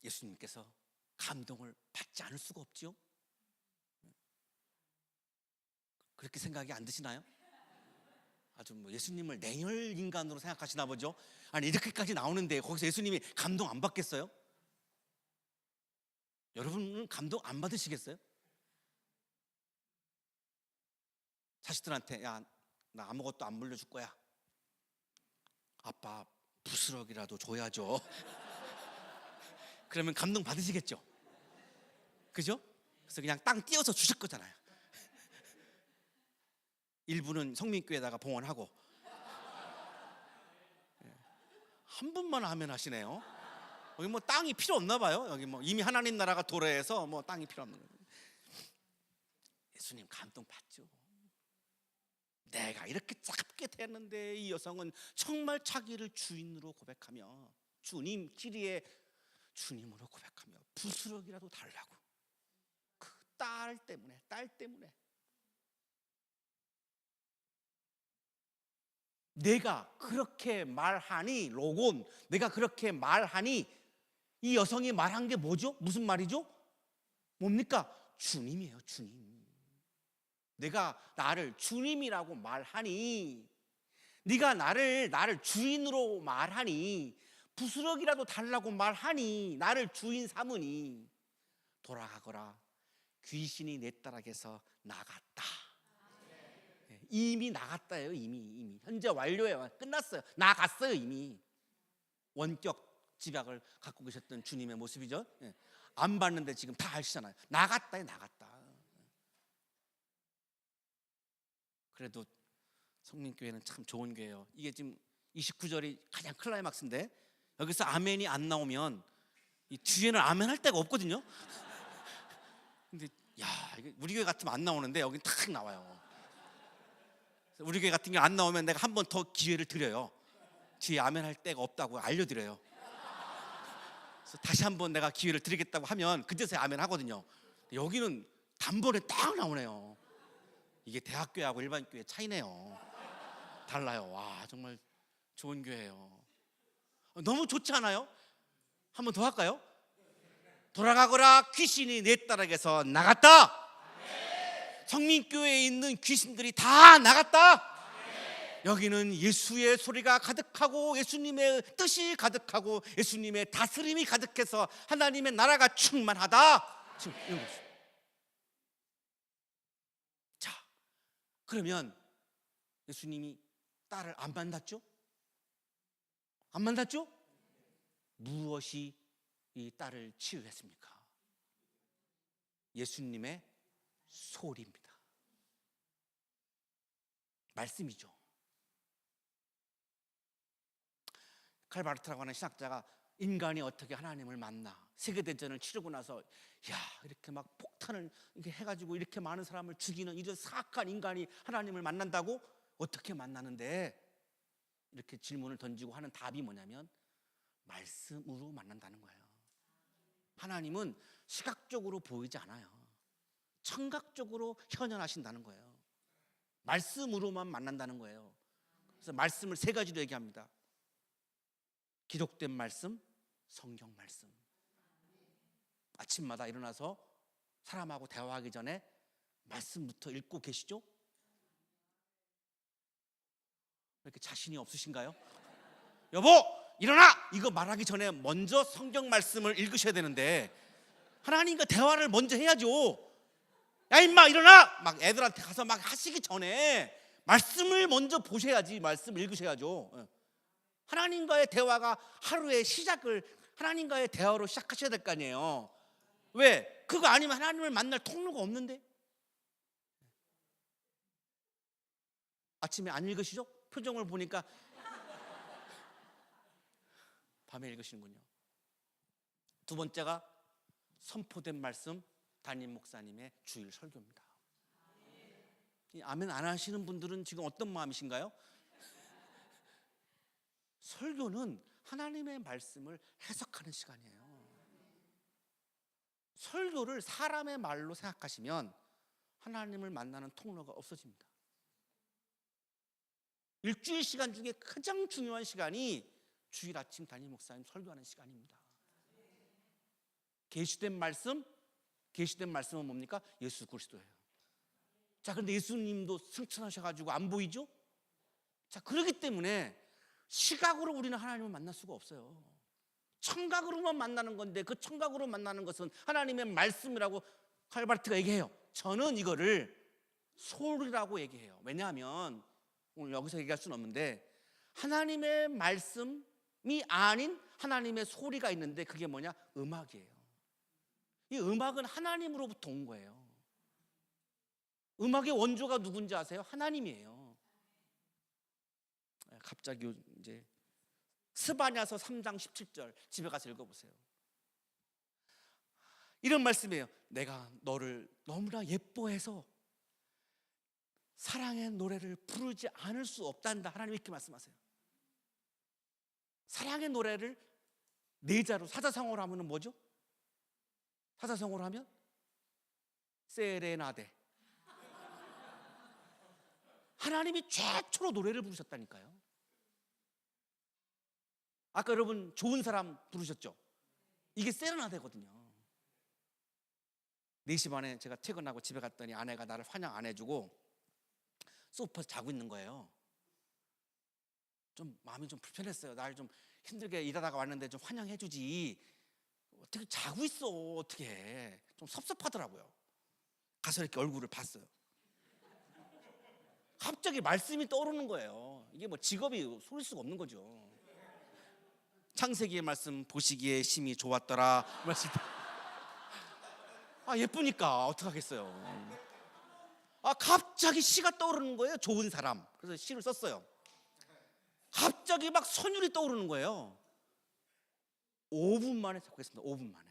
예수님께서 감동을 받지 않을 수가 없죠. 그렇게 생각이 안 드시나요? 아주 뭐 예수님을 냉혈 인간으로 생각하시나 보죠. 아니 이렇게까지 나오는데 거기서 예수님이 감동 안 받겠어요? 여러분은 감동 안 받으시겠어요? 자식들한테 야, 나 아무것도 안 물려줄 거야. 아빠 부스러기라도 줘야죠. 그러면 감동 받으시겠죠? 그죠? 그래서 그냥 땅 띄워서 주실 거잖아요. 일부는 성민교회에다가 봉헌하고. 한 분만 하면 하시네요. 여기 뭐 땅이 필요 없나 봐요. 여기 뭐 이미 하나님 나라가 도래해서 뭐 땅이 필요 없는 거예요. 예수님 감동 받죠. 내가 이렇게 짧게 됐는데 이 여성은 정말 자기를 주인으로 고백하며 주님 키리에 주님으로 고백하며 부스러기라도 달라고. 그 딸 때문에 내가 그렇게 말하니 로곤, 내가 그렇게 말하니 이 여성이 말한 게 뭐죠? 무슨 말이죠? 뭡니까? 주님이에요. 주님. 내가 나를 주님이라고 말하니, 네가 나를 주인으로 말하니, 부스러기라도 달라고 말하니, 나를 주인 삼으니 돌아가거라. 귀신이 내 딸에게서 나갔다. 이미 나갔다예요. 이미 현재 완료예요. 끝났어요. 나갔어요. 이미. 원격 집약을 갖고 계셨던 주님의 모습이죠. 안 봤는데 지금 다 아시잖아요. 나갔다. 그래도 성민교회는 참 좋은 교회예요. 이게 지금 29절이 가장 클라이막스인데 여기서 아멘이 안 나오면 이 뒤에는 아멘 할 데가 없거든요. 근데 야, 이게 우리 교회 같으면 안 나오는데 여긴 탁 나와요. 우리 교회 같은 게 안 나오면 내가 한 번 더 기회를 드려요. 뒤에 아멘 할 데가 없다고 알려드려요. 그래서 다시 한 번 내가 기회를 드리겠다고 하면 그제서야 아멘 하거든요. 여기는 단번에 딱 나오네요. 이게 대학교하고 일반 교회 차이네요. 달라요. 와, 정말 좋은 교회예요. 너무 좋지 않아요? 한 번 더 할까요? 돌아가거라 귀신이 내 딸에게서 나갔다. 성민교회에 있는 귀신들이 다 나갔다. 여기는 예수의 소리가 가득하고 예수님의 뜻이 가득하고 예수님의 다스림이 가득해서 하나님의 나라가 충만하다. 지금 이런 거죠. 자, 그러면 예수님이 딸을 안 만났죠? 안 만났죠? 무엇이 이 딸을 치유했습니까? 예수님의 소리입니다. 말씀이죠. 칼바르트라고 하는 신학자가 인간이 어떻게 하나님을 만나 세계대전을 치르고 나서 이렇게 막 폭탄을 이렇게 해가지고 이렇게 많은 사람을 죽이는 이런 사악한 인간이 하나님을 만난다고 어떻게 만나는데, 이렇게 질문을 던지고 하는 답이 뭐냐면 말씀으로 만난다는 거예요. 하나님은 시각적으로 보이지 않아요. 청각적으로 현현하신다는 거예요. 말씀으로만 만난다는 거예요. 그래서 말씀을 세 가지로 얘기합니다. 기록된 말씀, 성경 말씀. 아침마다 일어나서 사람하고 대화하기 전에 말씀부터 읽고 계시죠? 이렇게 자신이 없으신가요? 여보 일어나! 이거 말하기 전에 먼저 성경 말씀을 읽으셔야 되는데 하나님과 대화를 먼저 해야죠. 야 임마 일어나! 막 애들한테 가서 막 하시기 전에 말씀을 먼저 보셔야지. 말씀 읽으셔야죠. 하나님과의 대화가 하루의 시작을 하나님과의 대화로 시작하셔야 될 거 아니에요. 왜? 그거 아니면 하나님을 만날 통로가 없는데. 아침에 안 읽으시죠? 표정을 보니까 밤에 읽으시는군요. 두 번째가 선포된 말씀, 담임 목사님의 주일 설교입니다. 아멘 안 하시는 분들은 지금 어떤 마음이신가요? 설교는 하나님의 말씀을 해석하는 시간이에요. 설교를 사람의 말로 생각하시면 하나님을 만나는 통로가 없어집니다. 일주일 시간 중에 가장 중요한 시간이 주일 아침 담임 목사님 설교하는 시간입니다. 계시된 말씀은 뭡니까? 예수 그리스도예요. 자, 그런데 예수님도 승천하셔가지고 안 보이죠? 자, 그렇기 때문에 시각으로 우리는 하나님을 만날 수가 없어요. 청각으로만 만나는 건데 그 청각으로 만나는 것은 하나님의 말씀이라고 칼바르트가 얘기해요. 저는 이거를 소리라고 얘기해요. 왜냐하면 오늘 여기서 얘기할 수는 없는데 하나님의 말씀이 아닌 하나님의 소리가 있는데 그게 뭐냐? 음악이에요. 이 음악은 하나님으로부터 온 거예요. 음악의 원조가 누군지 아세요? 하나님이에요. 갑자기 이제 스바냐서 3장 17절 집에 가서 읽어보세요. 이런 말씀이에요. 내가 너를 너무나 예뻐해서 사랑의 노래를 부르지 않을 수 없단다. 하나님 이렇게 말씀하세요. 사랑의 노래를 네자로 사자성어로 하면 뭐죠? 사자성어로 하면 세레나데. 하나님이 최초로 노래를 부르셨다니까요. 아까 여러분 좋은 사람 부르셨죠? 이게 세레나데거든요. 4시 반에 제가 퇴근하고 집에 갔더니 아내가 나를 환영 안 해주고 소파에서 자고 있는 거예요. 좀 마음이 좀 불편했어요. 날 좀 힘들게 일하다가 왔는데 좀 환영해주지. 어떻게 자고 있어? 어떻게 해? 좀 섭섭하더라고요. 가서 이렇게 얼굴을 봤어요. 갑자기 말씀이 떠오르는 거예요. 이게 뭐 직업이 소릴 수가 없는 거죠. 창세기의 말씀 보시기에 심히 좋았더라. 예쁘니까 어떡하겠어요. 갑자기 시가 떠오르는 거예요. 좋은 사람. 그래서 시를 썼어요. 갑자기 막 선율이 떠오르는 거예요. 5분 만에 작곡했습니다. 5분 만에.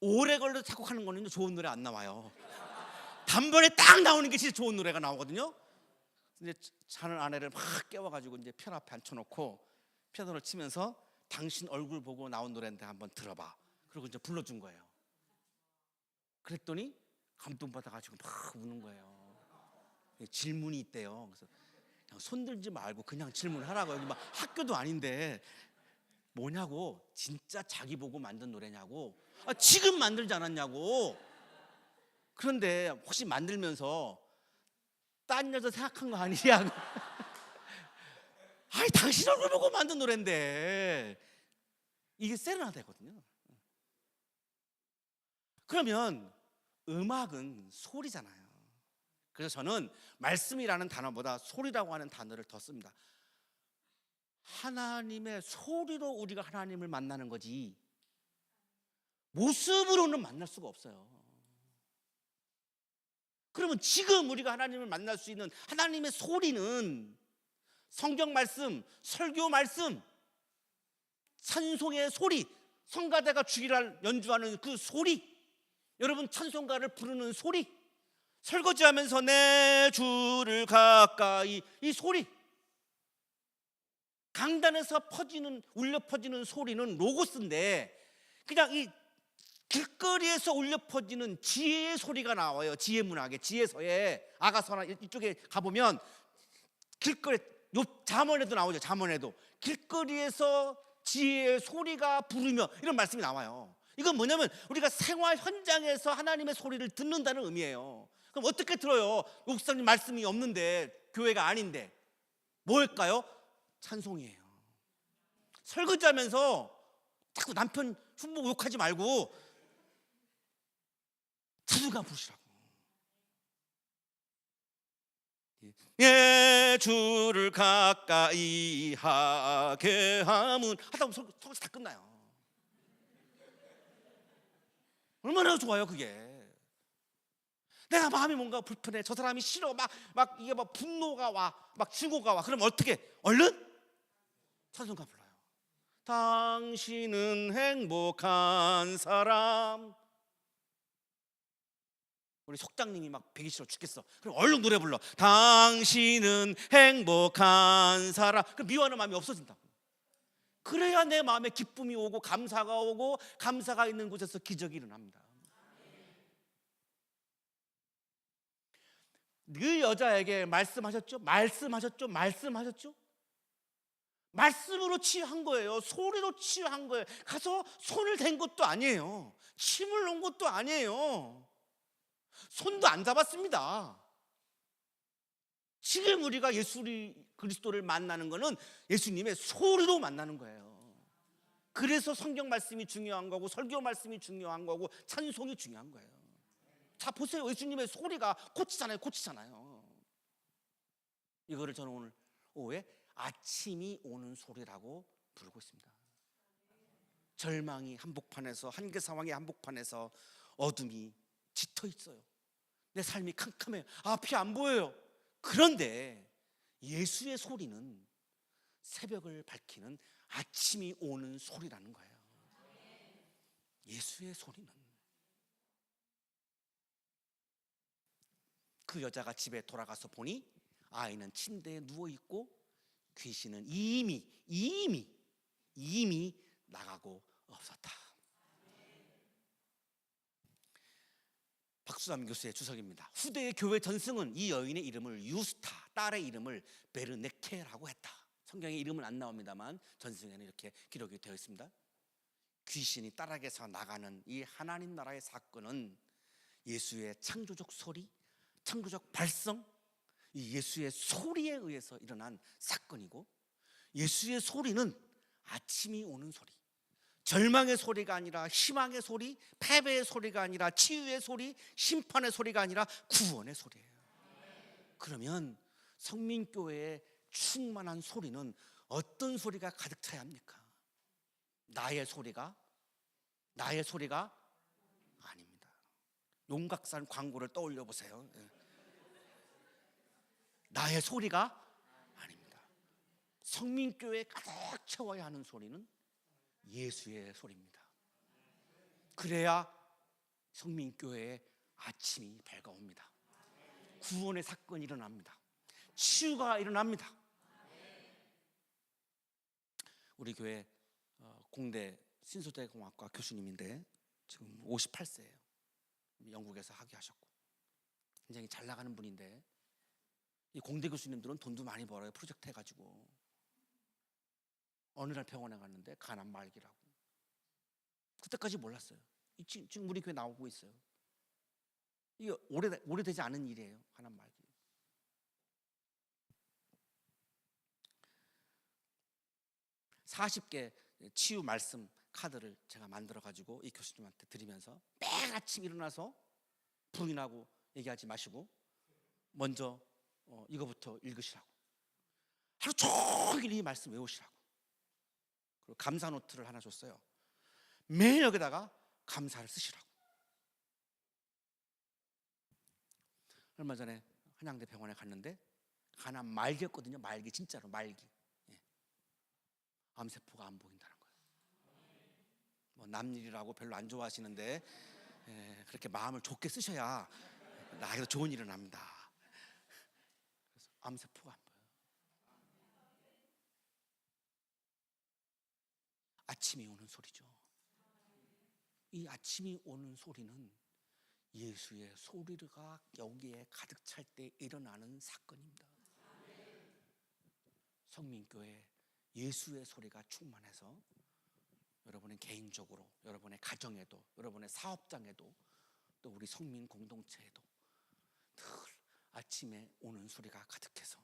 오래 걸려서 작곡하는 거는 좋은 노래 안 나와요. 단번에 딱 나오는 게 진짜 좋은 노래가 나오거든요. 근데 자는 아내를 막 깨워가지고 이제 피아노 앞에 앉혀놓고 피아노를 치면서 당신 얼굴 보고 나온 노래인데 한번 들어봐. 그리고 이제 불러준 거예요. 그랬더니 감동받아가지고 막 우는 거예요. 질문이 있대요. 그래서 손 들지 말고 그냥 질문하라고. 여기 막 학교도 아닌데 뭐냐고. 진짜 자기 보고 만든 노래냐고. 지금 만들지 않았냐고. 그런데 혹시 만들면서 딴 여자 생각한 거 아니냐고. 아니 당신 얼굴 보고 만든 노래인데. 이게 세레나데거든요. 그러면 음악은 소리잖아요. 그래서 저는 말씀이라는 단어보다 소리라고 하는 단어를 더 씁니다. 하나님의 소리로 우리가 하나님을 만나는 거지 모습으로는 만날 수가 없어요. 그러면 지금 우리가 하나님을 만날 수 있는 하나님의 소리는 성경 말씀, 설교 말씀, 찬송의 소리, 성가대가 주일날 연주하는 그 소리, 여러분 찬송가를 부르는 소리, 설거지하면서 내 주를 가까이, 이 소리, 강단에서 퍼지는, 울려 퍼지는 소리는 로고스인데, 그냥 이 길거리에서 울려 퍼지는 지혜의 소리가 나와요. 지혜 문학에, 지혜서에, 아가서나 이쪽에 가보면 길거리, 잠언에도 나오죠. 잠언에도 길거리에서 지혜의 소리가 부르며, 이런 말씀이 나와요. 이건 뭐냐면 우리가 생활 현장에서 하나님의 소리를 듣는다는 의미예요. 그럼 어떻게 들어요? 목사님 말씀이 없는데, 교회가 아닌데. 뭘까요? 찬송이에요. 설거지하면서 자꾸 남편 흉보고 욕하지 말고 찬송가 부르시라고. 예, 주를 가까이 하게 함은 하다 보면 설거지 다 끝나요. 얼마나 좋아요 그게. 내가 마음이 뭔가 불편해, 저 사람이 싫어, 막 이게 막 분노가 와, 막 증오가 와. 그럼 어떻게? 얼른 찬송가 불러요. 당신은 행복한 사람. 우리 속장님이 막 배기 싫어 죽겠어. 그럼 얼른 노래 불러. 당신은 행복한 사람. 그럼 미워하는 마음이 없어진다고. 그래야 내 마음에 기쁨이 오고 감사가 오고, 감사가 있는 곳에서 기적이 일어납니다. 그 여자에게 말씀하셨죠? 말씀하셨죠? 말씀으로 치유한 거예요. 소리로 치유한 거예요. 가서 손을 댄 것도 아니에요. 침을 놓은 것도 아니에요. 손도 안 잡았습니다. 지금 우리가 예수 그리스도를 만나는 거는 예수님의 소리로 만나는 거예요. 그래서 성경 말씀이 중요한 거고, 설교 말씀이 중요한 거고, 찬송이 중요한 거예요. 자 보세요. 예수님의 소리가 고치잖아요. 이거를 저는 오늘 오후에 아침이 오는 소리라고 부르고 있습니다. 절망이 한복판에서, 한계 상황의 한복판에서 어둠이 짙어 있어요. 내 삶이 캄캄해요. 앞이 안 보여요. 그런데 예수의 소리는 새벽을 밝히는 아침이 오는 소리라는 거예요. 예수의 소리는. 그 여자가 집에 돌아가서 보니 아이는 침대에 누워있고 귀신은 이미 나가고 없었다. 박수남 교수의 주석입니다. 후대의 교회 전승은 이 여인의 이름을 유스타, 딸의 이름을 베르네케라고 했다. 성경에 이름은 안 나옵니다만 전승에는 이렇게 기록이 되어 있습니다. 귀신이 딸에게서 나가는 이 하나님 나라의 사건은 예수의 창조적 소리, 창조적 발성, 이 예수의 소리에 의해서 일어난 사건이고, 예수의 소리는 아침이 오는 소리, 절망의 소리가 아니라 희망의 소리, 패배의 소리가 아니라 치유의 소리, 심판의 소리가 아니라 구원의 소리예요. 그러면 성민교회의 충만한 소리는 어떤 소리가 가득 차야 합니까? 나의 소리가 아닙니다. 용각산 광고를 떠올려 보세요. 나의 소리가 아닙니다. 성민교회에 가득 채워야 하는 소리는 예수의 소리입니다. 그래야 성민교회의 아침이 밝아옵니다. 구원의 사건이 일어납니다. 치유가 일어납니다. 우리 교회 공대 신소대공학과 교수님인데 지금 58세예요. 영국에서 학위하셨고 굉장히 잘 나가는 분인데 이 공대 교수님들은 돈도 많이 벌어요. 프로젝트 해가지고. 어느 날 병원에 갔는데 간암 말기라고. 그때까지 몰랐어요. 지금 우리 교회 나오고 있어요. 이게 오래되지 않은 일이에요. 간암 말기. (40개) 치유 말씀 카드를 제가 만들어가지고 이 교수님한테 드리면서 매일 아침 일어나서 부인하고 얘기하지 마시고 먼저 이거부터 읽으시라고, 하루 종일 이 말씀 외우시라고. 그리고 감사 노트를 하나 줬어요. 매일 여기다가 감사를 쓰시라고. 얼마 전에 한양대 병원에 갔는데 간암 말기였거든요. 말기, 진짜로 말기. 암세포가 안 보인다는 거예요. 뭐 남일이라고 별로 안 좋아하시는데 그렇게 마음을 좋게 쓰셔야 나에게도 좋은 일이 납니다. 그래서 암세포가 안 보여요. 아침이 오는 소리죠. 이 아침이 오는 소리는 예수의 소리가 여기에 가득 찰 때 일어나는 사건입니다. 성민교회 예수의 소리가 충만해서 여러분의 개인적으로, 여러분의 가정에도, 여러분의 사업장에도, 또 우리 성민 공동체에도 늘 아침에 오는 소리가 가득해서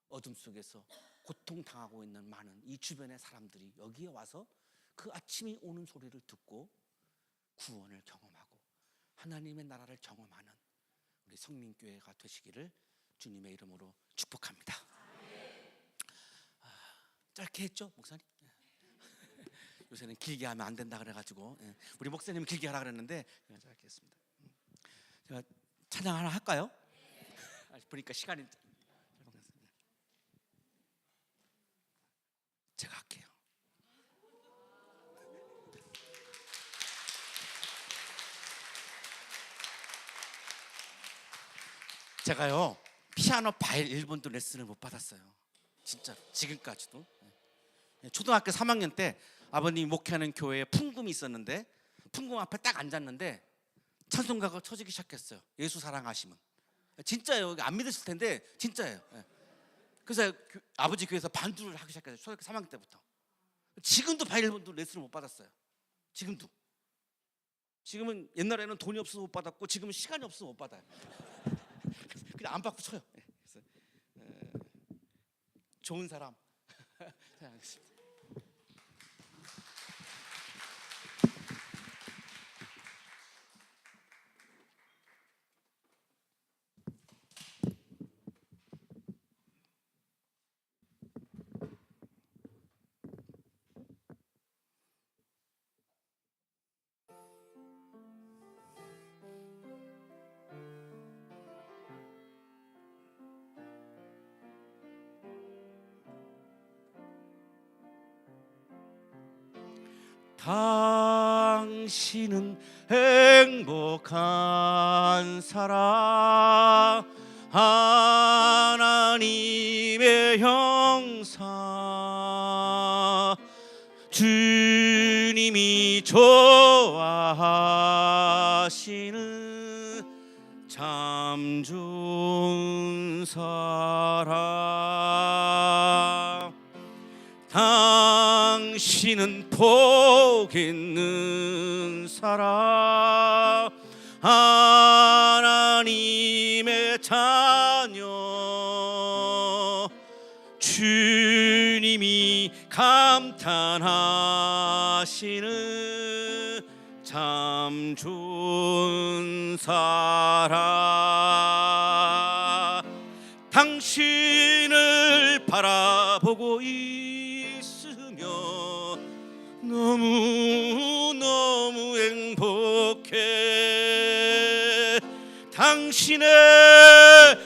어둠 속에서 고통당하고 있는 많은 이 주변의 사람들이 여기에 와서 그 아침이 오는 소리를 듣고 구원을 경험하고 하나님의 나라를 경험하는 우리 성민교회가 되시기를 주님의 이름으로 축복합니다. 짧게 했죠, 목사님? 요새는 길게 하면 안 된다 그래가지고 우리 목사님은 길게 하라 그랬는데 그냥 짧게 했습니다. 제가 찬양 하나 할까요? 보니까 시간이 짧았습니다. 제가 할게요. 제가요 피아노 바이올 1번도 레슨을 못 받았어요. 진짜 지금까지도. 초등학교 3학년 때 아버님이 목회하는 교회에 풍금이 있었는데 풍금 앞에 딱 앉았는데 찬송가가 쳐지기 시작했어요. 예수 사랑하심은. 진짜예요. 안 믿으실 텐데 진짜예요. 그래서 아버지 교회에서 반주를 하기 시작했어요. 초등학교 3학년 때부터. 지금도 바이올 1번도 레슨을 못 받았어요. 지금은 옛날에는 돈이 없어서 못 받았고 지금은 시간이 없어서 못 받아요. 그냥 안 받고 쳐요. 그래서 좋은 사람 사랑하겠습니다. 당신은 행복한 사람, 하나님의 형상, 주님이 좋아하시는 참 좋은 사람. 당신은 복 있는 사람, 하나님의 자녀, 주님이 감탄하시는 참 좋은 사람. 당신을 바라보고 있으며 너무너무 행복해. 당신의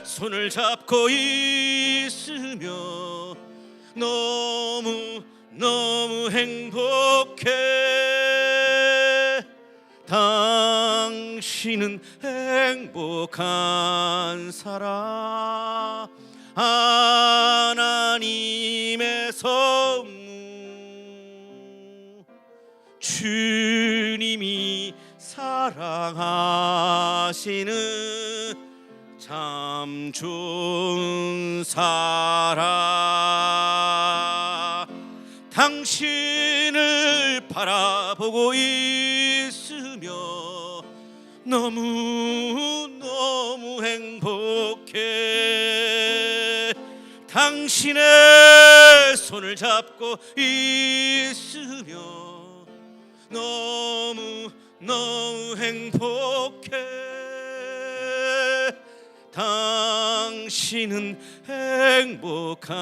손을 잡고 있으며 너무너무 행복해. 당신은 행복한 사람, 하나님의 선물, 주님이 사랑하시는 참 좋은 사랑 당신을 바라보고 있으며 너무너무 행복해. 당신의 손을 잡고 있으며 너무너무 행복해. 당신은 행복한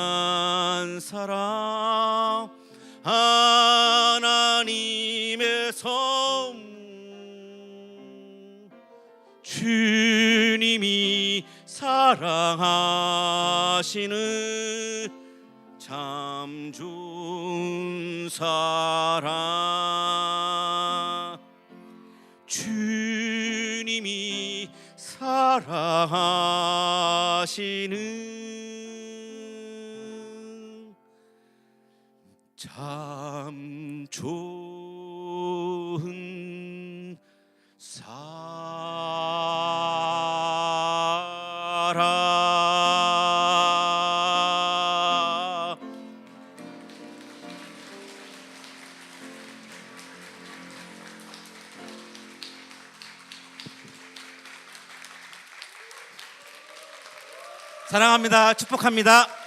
사람, 하나님의 선물, 주님이 사랑하시는 참 좋은 사랑, 주님이 사랑하시는 참 좋은 사랑. 사랑합니다. 축복합니다.